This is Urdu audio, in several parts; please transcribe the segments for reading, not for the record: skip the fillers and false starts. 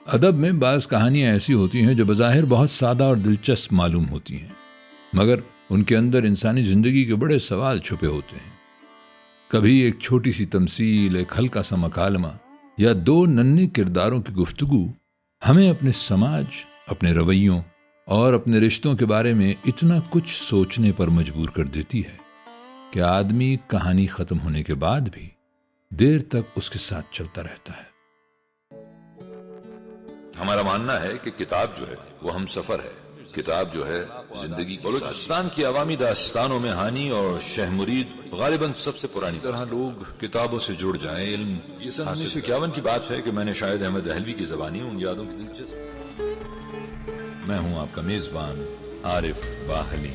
ادب میں بعض کہانیاں ایسی ہوتی ہیں جو بظاہر بہت سادہ اور دلچسپ معلوم ہوتی ہیں، مگر ان کے اندر انسانی زندگی کے بڑے سوال چھپے ہوتے ہیں۔ کبھی ایک چھوٹی سی تمثیل، ایک ہلکا سا مکالمہ یا دو ننھے کرداروں کی گفتگو ہمیں اپنے سماج، اپنے رویوں اور اپنے رشتوں کے بارے میں اتنا کچھ سوچنے پر مجبور کر دیتی ہے کہ آدمی کہانی ختم ہونے کے بعد بھی دیر تک اس کے ساتھ چلتا رہتا ہے۔ ہمارا ماننا ہے کہ کتاب جو ہے وہ ہم سفر ہے، کتاب جو ہے زندگی کی بلوچستان کی عوامی داستانوں میں ہانی اور شہ مرید غالباً سب سے پرانی طرح لوگ کتابوں سے جڑ جائیں، علم۔ یہ سن 1951 کی بات ہے کہ میں نے شاید احمد دہلوی کی زبانی ان یادوں کی دلچسپ۔ میں ہوں آپ کا میزبان عارف باحلی۔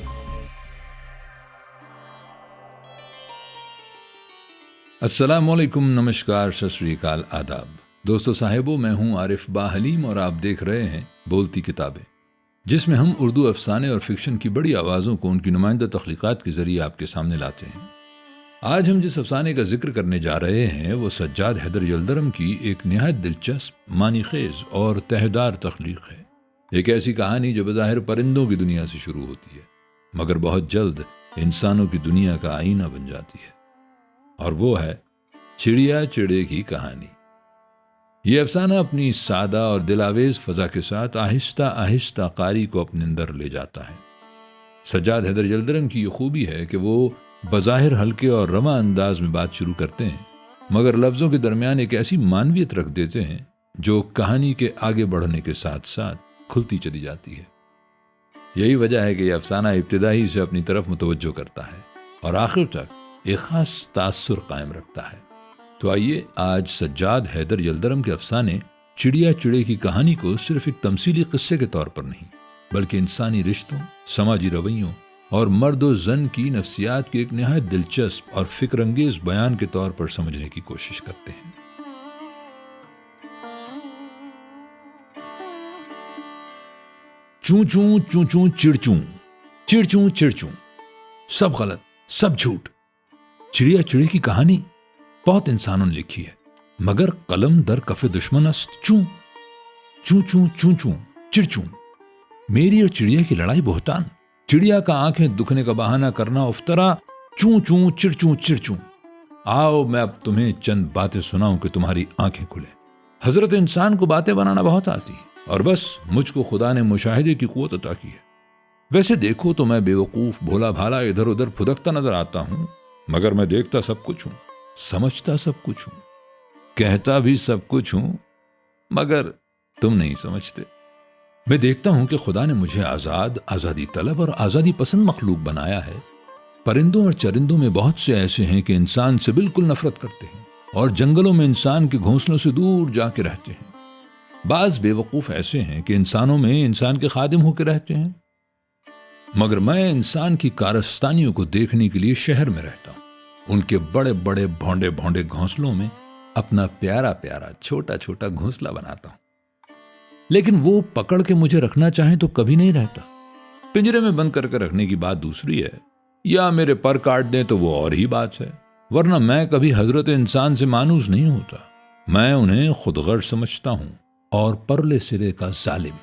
السلام علیکم، نمشکار، ست سری اکال، آداب۔ دوستو صاحبو، میں ہوں عارف باحلیم اور آپ دیکھ رہے ہیں بولتی کتابیں، جس میں ہم اردو افسانے اور فکشن کی بڑی آوازوں کو ان کی نمائندہ تخلیقات کے ذریعے آپ کے سامنے لاتے ہیں۔ آج ہم جس افسانے کا ذکر کرنے جا رہے ہیں وہ سجاد حیدر یلدرم کی ایک نہایت دلچسپ، معنی خیز اور تہدار تخلیق ہے۔ ایک ایسی کہانی جو بظاہر پرندوں کی دنیا سے شروع ہوتی ہے، مگر بہت جلد انسانوں کی دنیا کا آئینہ بن جاتی ہے، اور وہ ہے چڑیا چڑے کی کہانی۔ یہ افسانہ اپنی سادہ اور دلاویز فضا کے ساتھ آہستہ آہستہ قاری کو اپنے اندر لے جاتا ہے۔ سجاد حیدر یلدرم کی یہ خوبی ہے کہ وہ بظاہر ہلکے اور رواں انداز میں بات شروع کرتے ہیں، مگر لفظوں کے درمیان ایک ایسی معنویت رکھ دیتے ہیں جو کہانی کے آگے بڑھنے کے ساتھ ساتھ کھلتی چلی جاتی ہے۔ یہی وجہ ہے کہ یہ افسانہ ابتدائی سے اپنی طرف متوجہ کرتا ہے اور آخر تک ایک خاص تاثر قائم رکھتا ہے۔ تو آئیے آج سجاد حیدر یلدرم کے افسانے چڑیا چڑے کی کہانی کو صرف ایک تمثیلی قصے کے طور پر نہیں، بلکہ انسانی رشتوں، سماجی رویوں اور مرد و زن کی نفسیات کے ایک نہایت دلچسپ اور فکر انگیز بیان کے طور پر سمجھنے کی کوشش کرتے ہیں۔ چوں چوں چوں چوں چڑ چوں، چڑ چوں چڑ چوں، سب غلط، سب جھوٹ۔ چڑیا چڑے کی کہانی بہت انسانوں نے لکھی ہے، مگر قلم در کف دشمن است چوں چوں چوں چوں چوں چڑ چوں۔ میری اور چڑیا کی لڑائی بہتان، چڑیا کا آنکھیں دکھنے کا بہانہ کرنا افطرا، چوں چوں چڑ چوں چڑ چوں۔ آؤ میں اب تمہیں چند باتیں سناؤں کہ تمہاری آنکھیں کھلیں۔ حضرت انسان کو باتیں بنانا بہت آتی ہے، اور بس مجھ کو خدا نے مشاہدے کی قوت عطا کی ہے۔ ویسے دیکھو تو میں بے وقوف، بھولا بھالا، ادھر ادھر پھدکتا نظر آتا ہوں، مگر میں دیکھتا سب کچھ ہوں، سمجھتا سب کچھ ہوں، کہتا بھی سب کچھ ہوں، مگر تم نہیں سمجھتے۔ میں دیکھتا ہوں کہ خدا نے مجھے آزادی طلب اور آزادی پسند مخلوق بنایا ہے۔ پرندوں اور چرندوں میں بہت سے ایسے ہیں کہ انسان سے بالکل نفرت کرتے ہیں اور جنگلوں میں انسان کے گھونسلوں سے دور جا کے رہتے ہیں۔ بعض بے وقوف ایسے ہیں کہ انسانوں میں انسان کے خادم ہو کے رہتے ہیں، مگر میں انسان کی کارستانیوں کو دیکھنے کے لیے شہر میں رہتا ہوں۔ ان کے بڑے بڑے بھونڈے بھونڈے گھونسلوں میں اپنا پیارا پیارا چھوٹا چھوٹا گھونسلہ بناتا ہوں، لیکن وہ پکڑ کے مجھے رکھنا چاہیں تو کبھی نہیں رہتا۔ پنجرے میں بند کر کے رکھنے کی بات دوسری ہے، یا میرے پر کاٹ دیں تو وہ اور ہی بات ہے، ورنہ میں کبھی حضرت انسان سے مانوس نہیں ہوتا۔ میں انہیں خود غرض سمجھتا ہوں اور پرلے سرے کا ظالم۔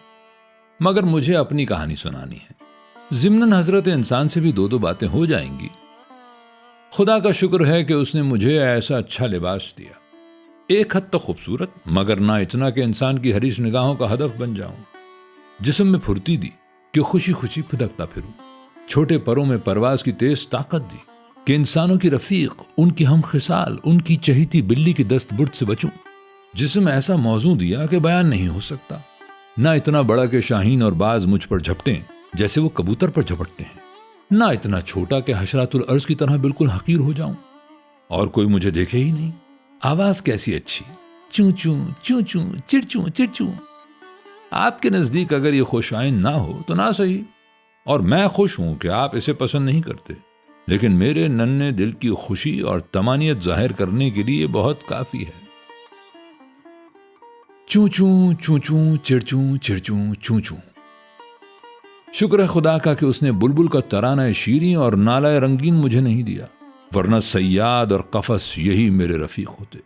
مگر مجھے اپنی کہانی سنانی ہے، ضمناً حضرت انسان سے بھی دو باتیں ہو جائیں گی۔ خدا کا شکر ہے کہ اس نے مجھے ایسا اچھا لباس دیا، ایک حد تک خوبصورت، مگر نہ اتنا کہ انسان کی حریص نگاہوں کا ہدف بن جاؤں۔ جسم میں پھرتی دی کہ خوشی خوشی پھدکتا پھروں، چھوٹے پروں میں پرواز کی تیز طاقت دی کہ انسانوں کی رفیق، ان کی ہم خصال، ان کی چہیتی بلی کی دست برد سے بچوں۔ جسم ایسا موزوں دیا کہ بیان نہیں ہو سکتا، نہ اتنا بڑا کہ شاہین اور باز مجھ پر جھپٹیں جیسے وہ کبوتر پر جھپٹتے ہیں، نہ اتنا چھوٹا کہ حشرات الارض کی طرح بالکل حقیر ہو جاؤں اور کوئی مجھے دیکھے ہی نہیں۔ آواز کیسی اچھی، چوں چوں چوں چوں چڑ چوں چڑ چوں۔ آپ کے نزدیک اگر یہ خوش آئند نہ ہو تو نہ صحیح، اور میں خوش ہوں کہ آپ اسے پسند نہیں کرتے، لیکن میرے ننھے دل کی خوشی اور طمانینت ظاہر کرنے کے لیے بہت کافی ہے۔ چوں چوں چوں چوں چڑ چوں چڑ چوں چوں چوں۔ شکر ہے خدا کا کہ اس نے بلبل کا ترانہ شیریں اور نالہ رنگین مجھے نہیں دیا، ورنہ صیاد اور قفس یہی میرے رفیق ہوتے۔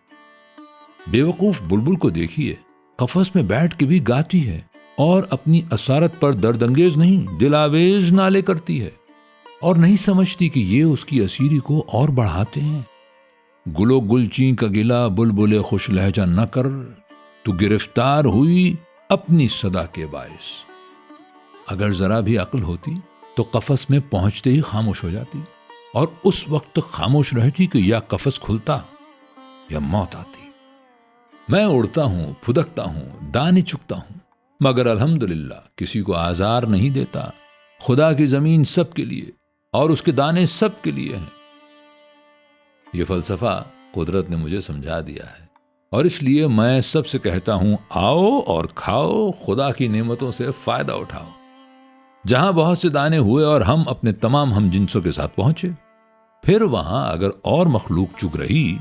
بے وقوف بلبل کو دیکھیے، قفس میں بیٹھ کے بھی گاتی ہے اور اپنی اسارت پر دردانگیز نہیں دلاویز نالے کرتی ہے، اور نہیں سمجھتی کہ یہ اس کی اسیری کو اور بڑھاتے ہیں۔ گلو گلچیں کا گلا بلبل خوش لہجہ نہ کر، تو گرفتار ہوئی اپنی صدا کے باعث۔ اگر ذرا بھی عقل ہوتی تو قفس میں پہنچتے ہی خاموش ہو جاتی، اور اس وقت خاموش رہتی کہ یا قفس کھلتا یا موت آتی۔ میں اڑتا ہوں، پھدکتا ہوں، دانے چکتا ہوں، مگر الحمدللہ کسی کو آزار نہیں دیتا۔ خدا کی زمین سب کے لیے اور اس کے دانے سب کے لیے ہیں۔ یہ فلسفہ قدرت نے مجھے سمجھا دیا ہے، اور اس لیے میں سب سے کہتا ہوں، آؤ اور کھاؤ، خدا کی نعمتوں سے فائدہ اٹھاؤ۔ جہاں بہت سے دانے ہوئے اور ہم اپنے تمام ہم جنسوں کے ساتھ پہنچے، پھر وہاں اگر اور مخلوق چگ رہی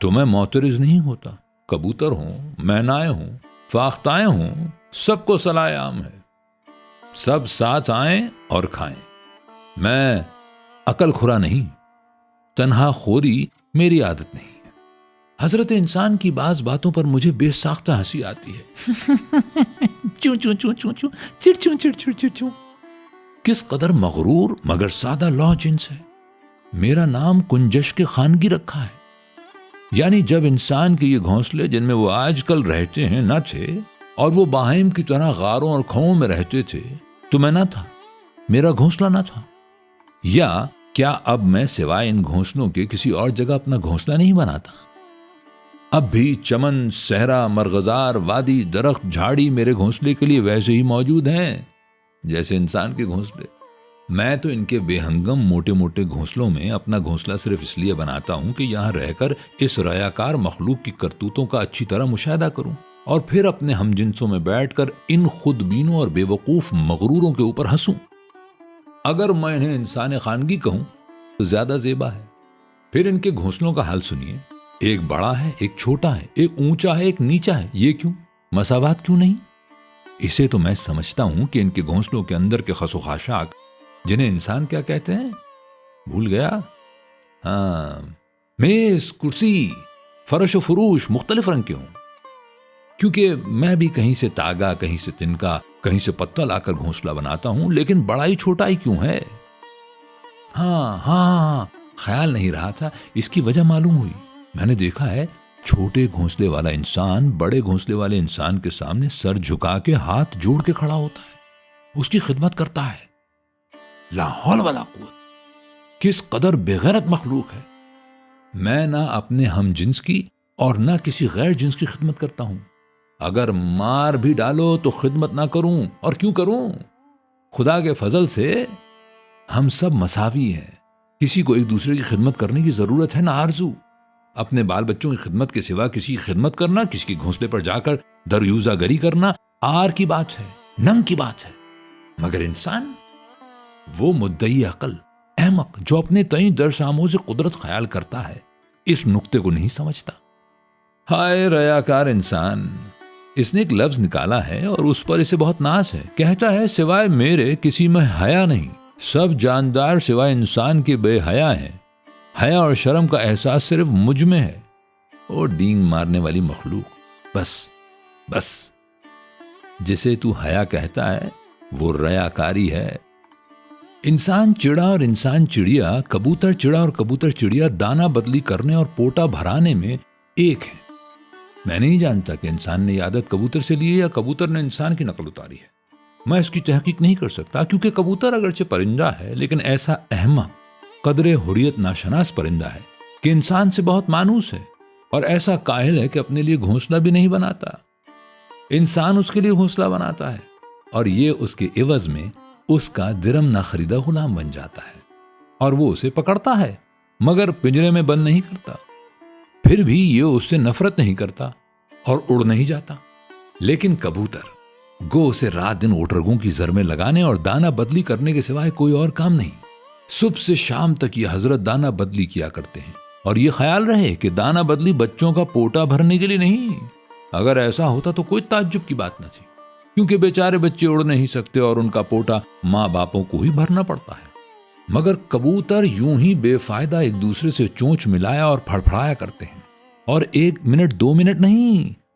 تو میں معترض نہیں ہوتا۔ کبوتر ہوں، مینائے ہوں، فاختائیں ہوں، سب کو صلاح عام ہے، سب ساتھ آئیں اور کھائیں۔ میں عقل خورا نہیں، تنہا خوری میری عادت نہیں ہے۔ حضرت انسان کی بعض باتوں پر مجھے بے ساختہ ہنسی آتی ہے۔ چوں چوں چوں چوں چوں، چڑ چوں چڑ چڑ چڑ چوں۔ کس قدر مغرور مگر سادہ لوح جنس ہے۔ میرا نام کنجش کے خانگی رکھا ہے، یعنی جب انسان کے یہ گھونسلے جن میں وہ آج کل رہتے ہیں نہ تھے، اور وہ باہم کی طرح غاروں اور کھوؤں میں رہتے تھے، تو میں نہ تھا، میرا گھونسلہ نہ تھا۔ یا کیا اب میں سوائے ان گھونسلوں کے کسی اور جگہ اپنا گھونسلہ نہیں بناتا؟ اب بھی چمن، صحرا، مرغزار، وادی، درخت، جھاڑی میرے گھونسلے کے لیے ویسے ہی موجود ہیں جیسے انسان کے گھونسلے۔ میں تو ان کے بے ہنگم موٹے موٹے گھونسلوں میں اپنا گھونسلہ صرف اس لیے بناتا ہوں کہ یہاں رہ کر اس ریاکار مخلوق کی کرتوتوں کا اچھی طرح مشاہدہ کروں، اور پھر اپنے ہم جنسوں میں بیٹھ کر ان خود بینوں اور بے وقوف مغروروں کے اوپر ہنسوں۔ اگر میں انہیں انسان خانگی کہوں تو زیادہ زیبا ہے۔ پھر ان کے گھونسلوں کا حال سنیے، ایک بڑا ہے، ایک چھوٹا ہے، ایک اونچا ہے، ایک نیچا ہے۔ یہ کیوں؟ مساوات کیوں نہیں؟ اسے تو میں سمجھتا ہوں کہ ان کے گھونسلوں کے اندر کے خس و خاشاک، جنہیں انسان کیا کہتے ہیں، بھول گیا؟ ہاں، میز، کرسی، فرش و فروش مختلف رنگ کے ہوں، کیونکہ میں بھی کہیں سے تاگا، کہیں سے تنکا، کہیں سے پتہ لا کر گھونسلہ بناتا ہوں، لیکن بڑائی چھوٹائی کیوں ہے؟ ہاں، خیال نہیں رہا تھا، اس کی وجہ معلوم ہوئی۔ میں نے دیکھا ہے چھوٹے گھونسلے والا انسان بڑے گھونسلے والے انسان کے سامنے سر جھکا کے ہاتھ جوڑ کے کھڑا ہوتا ہے، اس کی خدمت کرتا ہے۔ لا حول ولا قوت، کس قدر بے غیرت مخلوق ہے۔ میں نہ اپنے ہم جنس کی اور نہ کسی غیر جنس کی خدمت کرتا ہوں۔ اگر مار بھی ڈالو تو خدمت نہ کروں، اور کیوں کروں؟ خدا کے فضل سے ہم سب مساوی ہیں، کسی کو ایک دوسرے کی خدمت کرنے کی ضرورت ہے نہ آرزو۔ اپنے بال بچوں کی خدمت کے سوا کسی کی خدمت کرنا، کسی کے گھونسلے پر جا کر دریوزہ گری کرنا آر کی بات ہے، ننگ کی بات ہے۔ مگر انسان، وہ مدعی عقل، احمق جو اپنے تئیں درس آموز قدرت خیال کرتا ہے، اس نقطے کو نہیں سمجھتا۔ ہائے ریاکار انسان! اس نے ایک لفظ نکالا ہے اور اس پر اسے بہت ناز ہے۔ کہتا ہے سوائے میرے کسی میں حیا نہیں، سب جاندار سوائے انسان کے بے حیا ہیں، حیا اور شرم کا احساس صرف مجھ میں ہے۔ او ڈینگ مارنے والی مخلوق، بس جسے تو حیا کہتا ہے وہ ریاکاری ہے۔ انسان چڑا اور انسان چڑیا، کبوتر چڑا اور کبوتر چڑیا دانہ بدلی کرنے اور پوٹا بھرانے میں ایک ہے۔ میں نہیں جانتا کہ انسان نے یہ عادت کبوتر سے لی ہے یا کبوتر نے انسان کی نقل اتاری ہے۔ میں اس کی تحقیق نہیں کر سکتا، کیونکہ کبوتر اگرچہ پرندہ ہے لیکن ایسا احمق، قدر حریت ناشناس پرندہ ہے کہ انسان سے بہت مانوس ہے، اور ایسا کاہل ہے کہ اپنے لیے گھونسلہ بھی نہیں بناتا۔ انسان اس کے لیے گھونسلہ بناتا ہے، اور یہ اس کے عوض میں اس کا درم نہ خریدا غلام بن جاتا ہے، اور وہ اسے پکڑتا ہے مگر پنجرے میں بند نہیں کرتا۔ پھر بھی یہ اس سے نفرت نہیں کرتا اور اڑ نہیں جاتا۔ لیکن کبوتر گو اسے رات دن اوٹرگوں کی زر میں لگانے اور دانہ بدلی کرنے کے سوائے کوئی اور کام نہیں۔ صبح سے شام تک یہ حضرت دانہ بدلی کیا کرتے ہیں، اور یہ خیال رہے کہ دانہ بدلی بچوں کا پوٹا بھرنے کے لیے نہیں۔ اگر ایسا ہوتا تو کوئی تعجب کی بات نہ تھی، کیونکہ بیچارے بچے اڑ نہیں سکتے اور ان کا پوٹا ماں باپوں کو ہی بھرنا پڑتا ہے۔ مگر کبوتر یوں ہی بے فائدہ ایک دوسرے سے چونچ ملایا اور پھڑپھڑایا کرتے ہیں، اور 1 منٹ 2 منٹ نہیں،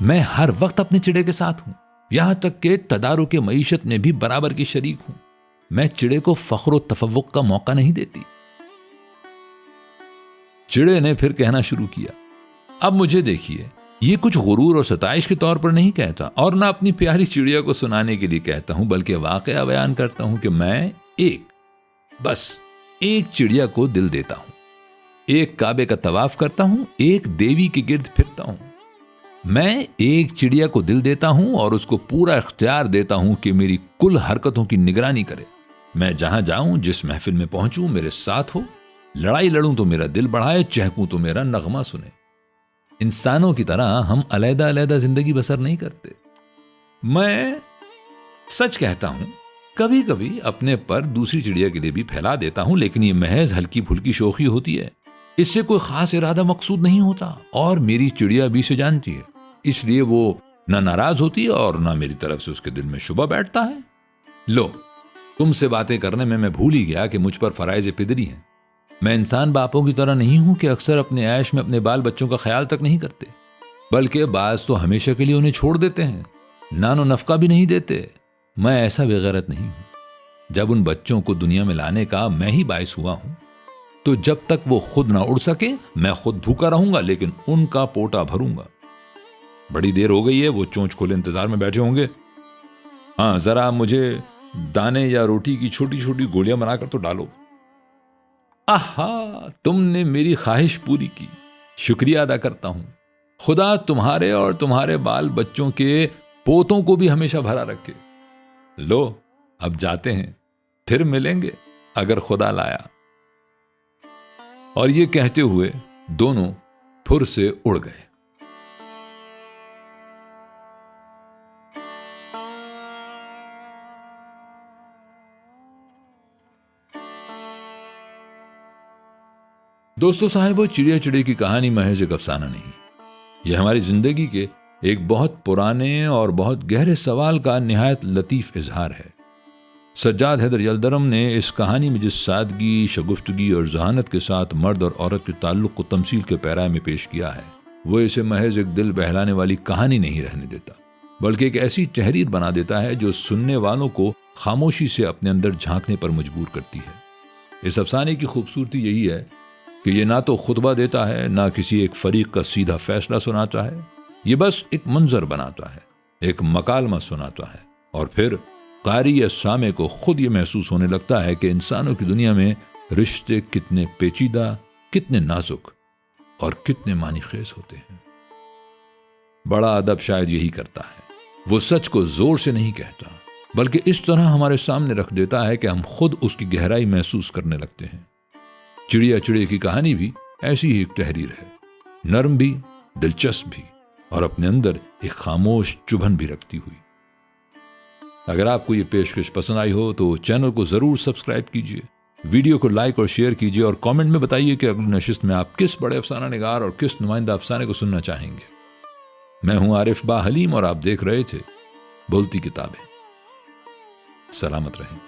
میں ہر وقت اپنے چڑے کے ساتھ ہوں، یہاں تک کہ تدارک معیشت میں بھی برابر کی شریک ہوں۔ میں چڑے کو فخر و تفوق کا موقع نہیں دیتی۔ چڑے نے پھر کہنا شروع کیا، اب مجھے دیکھیے، یہ کچھ غرور اور ستائش کے طور پر نہیں کہتا، اور نہ اپنی پیاری چڑیا کو سنانے کے لیے کہتا ہوں، بلکہ واقعہ بیان کرتا ہوں کہ میں بس ایک چڑیا کو دل دیتا ہوں، ایک کعبے کا طواف کرتا ہوں، ایک دیوی کے گرد پھرتا ہوں۔ میں ایک چڑیا کو دل دیتا ہوں اور اس کو پورا اختیار دیتا ہوں کہ میری کل حرکتوں کی نگرانی کرے۔ میں جہاں جاؤں، جس محفل میں پہنچوں، میرے ساتھ ہو، لڑائی لڑوں تو میرا دل بڑھائے، چہکوں تو میرا نغمہ سنے۔ انسانوں کی طرح ہم علیحدہ علیحدہ زندگی بسر نہیں کرتے۔ میں سچ کہتا ہوں، کبھی کبھی اپنے پر دوسری چڑیا کے لیے بھی پھیلا دیتا ہوں، لیکن یہ محض ہلکی پھلکی شوخی ہوتی ہے، اس سے کوئی خاص ارادہ مقصود نہیں ہوتا، اور میری چڑیا بھی سے جانتی ہے، اس لیے وہ نہ ناراض ہوتی ہے اور نہ میری طرف سے اس کے دل میں شبہ بیٹھتا ہے۔ لو، تم سے باتیں کرنے میں بھول ہی گیا کہ مجھ پر فرائض پدری ہیں۔ میں انسان باپوں کی طرح نہیں ہوں کہ اکثر اپنے عیش میں اپنے بال بچوں کا خیال تک نہیں کرتے، بلکہ بعض تو ہمیشہ کے لیے انہیں چھوڑ دیتے ہیں، نان و نفقہ بھی نہیں دیتے۔ میں ایسا بے غیرت نہیں ہوں۔ جب ان بچوں کو دنیا میں لانے کا میں ہی باعث ہوا ہوں، تو جب تک وہ خود نہ اڑ سکے میں خود بھوکا رہوں گا، لیکن ان کا پوٹا بھروں گا۔ بڑی دیر ہو گئی ہے، وہ چونچ کھولے انتظار میں بیٹھے ہوں گے۔ ہاں، ذرا مجھے دانے یا روٹی کی چھوٹی چھوٹی گولیاں بنا کر تو ڈالو۔ آہا، تم نے میری خواہش پوری کی، شکریہ ادا کرتا ہوں۔ خدا تمہارے اور تمہارے بال بچوں کے پوتوں کو بھی ہمیشہ بھرا رکھے۔ لو، اب جاتے ہیں، پھر ملیں گے اگر خدا لایا۔ اور یہ کہتے ہوئے دونوں پھر سے اڑ گئے۔ دوستو صاحبو، چڑیا چڑے کی کہانی محض ایک افسانہ نہیں، یہ ہماری زندگی کے ایک بہت پرانے اور بہت گہرے سوال کا نہایت لطیف اظہار ہے۔ سجاد حیدر یلدرم نے اس کہانی میں جس سادگی، شگفتگی اور ذہانت کے ساتھ مرد اور عورت کے تعلق کو تمثیل کے پیرائے میں پیش کیا ہے، وہ اسے محض ایک دل بہلانے والی کہانی نہیں رہنے دیتا، بلکہ ایک ایسی تحریر بنا دیتا ہے جو سننے والوں کو خاموشی سے اپنے اندر جھانکنے پر مجبور کرتی ہے۔ اس افسانے کی خوبصورتی یہی ہے کہ یہ نہ تو خطبہ دیتا ہے، نہ کسی ایک فریق کا سیدھا فیصلہ سناتا ہے، یہ بس ایک منظر بناتا ہے، ایک مکالمہ سناتا ہے، اور پھر قاری یا سامع کو خود یہ محسوس ہونے لگتا ہے کہ انسانوں کی دنیا میں رشتے کتنے پیچیدہ، کتنے نازک اور کتنے معنی خیز ہوتے ہیں۔ بڑا ادب شاید یہی کرتا ہے، وہ سچ کو زور سے نہیں کہتا، بلکہ اس طرح ہمارے سامنے رکھ دیتا ہے کہ ہم خود اس کی گہرائی محسوس کرنے لگتے ہیں۔ چڑیا چڑے کی کہانی بھی ایسی ہی ایک تحریر ہے، نرم بھی، دلچسپ بھی، اور اپنے اندر ایک خاموش چبھن بھی رکھتی ہوئی۔ اگر آپ کو یہ پیشکش پسند آئی ہو تو چینل کو ضرور سبسکرائب کیجیے، ویڈیو کو لائک اور شیئر کیجیے، اور کامنٹ میں بتائیے کہ اگلی نشست میں آپ کس بڑے افسانہ نگار اور کس نمائندہ افسانے کو سننا چاہیں گے۔ میں ہوں عارف با حلیم اور آپ دیکھ رہے تھے بولتی کتابیں۔ سلامت رہیں۔